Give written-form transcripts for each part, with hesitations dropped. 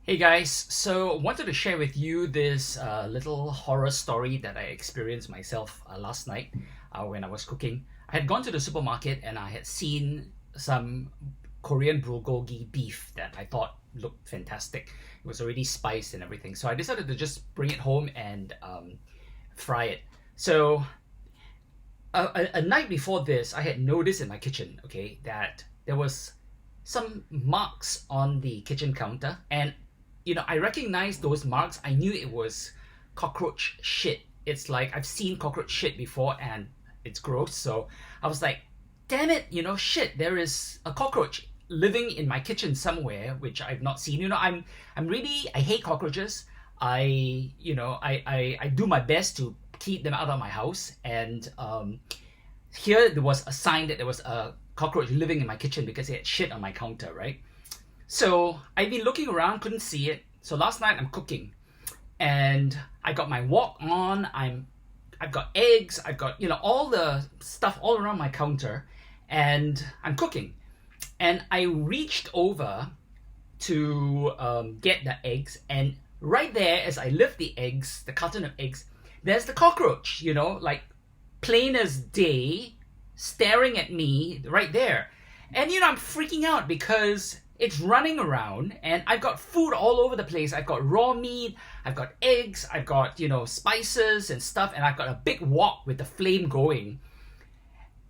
Hey guys, so wanted to share with you this little horror story that I experienced myself last night when I was cooking. I had gone to the supermarket and I had seen some Korean bulgogi beef that I thought looked fantastic. It was already spiced and everything, so I decided to just bring it home and fry it. So a night before this, I had noticed in my kitchen, okay, that there was some marks on the kitchen counter, and I recognized those marks. I knew it was cockroach shit. It's like I've seen cockroach shit before, and it's gross. So I was like, damn it, shit, there is a cockroach living in my kitchen somewhere, which I've not seen. I hate cockroaches. I do my best to keep them out of my house, and here there was a sign that there was a cockroach living in my kitchen because it had shit on my counter, right? So I've been looking around, couldn't see it. So last night I'm cooking, and I got my wok on. I've got eggs. I've got all the stuff all around my counter, and I'm cooking. And I reached over to get the eggs, and right there, as I lift the eggs, the carton of eggs, there's the cockroach. Like plain as day, staring at me right there. And I'm freaking out because it's running around and I've got food all over the place. I've got raw meat, I've got eggs, I've got, spices and stuff, and I've got a big wok with the flame going.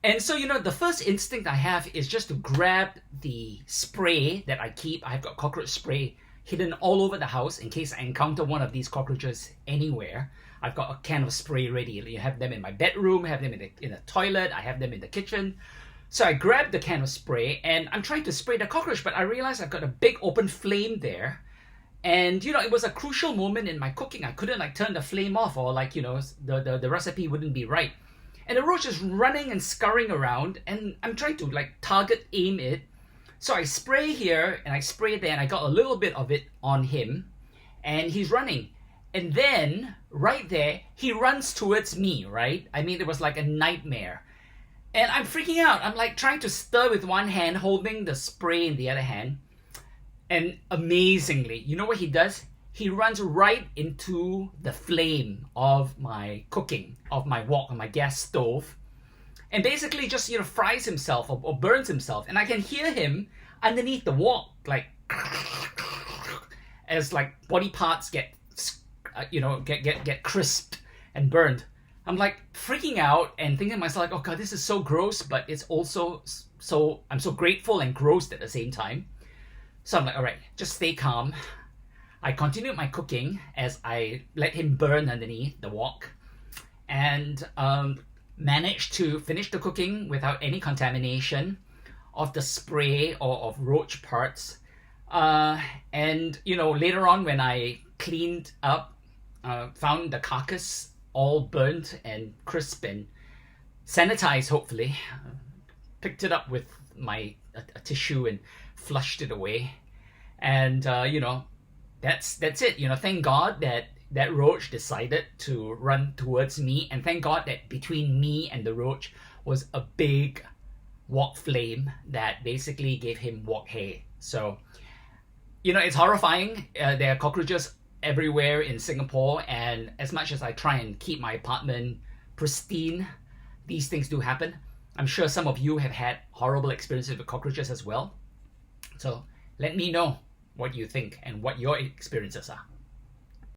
And so, the first instinct I have is just to grab the spray that I keep. I've got cockroach spray hidden all over the house in case I encounter one of these cockroaches anywhere. I've got a can of spray ready. You have them in my bedroom, have them in the toilet, I have them in the kitchen. So I grabbed the can of spray and I'm trying to spray the cockroach, but I realized I've got a big open flame there. And it was a crucial moment in my cooking. I couldn't turn the flame off, or the recipe wouldn't be right. And the roach is running and scurrying around, and I'm trying to target aim it. So I spray here and I spray there, and I got a little bit of it on him, and he's running. And then right there, he runs towards me, right? I mean, it was like a nightmare. And I'm freaking out. I'm trying to stir with one hand, holding the spray in the other hand. And amazingly, you know what he does? He runs right into the flame of my cooking, of my wok, on my gas stove. And basically just, fries himself or burns himself. And I can hear him underneath the wok, as body parts get crisped and burned. I'm freaking out and thinking to myself, oh God, this is so gross, but it's also I'm so grateful and grossed at the same time. So I'm all right, just stay calm. I continued my cooking as I let him burn underneath the wok, and managed to finish the cooking without any contamination of the spray or of roach parts. And later on when I cleaned up, found the carcass all burnt and crisp and sanitized, hopefully. Picked it up with a tissue and flushed it away. And that's it. Thank God that roach decided to run towards me, and thank God that between me and the roach was a big wok flame that basically gave him wok hair. So it's horrifying. There are cockroaches everywhere in Singapore, and as much as I try and keep my apartment pristine, these things do happen. I'm sure some of you have had horrible experiences with cockroaches as well. So let me know what you think and what your experiences are.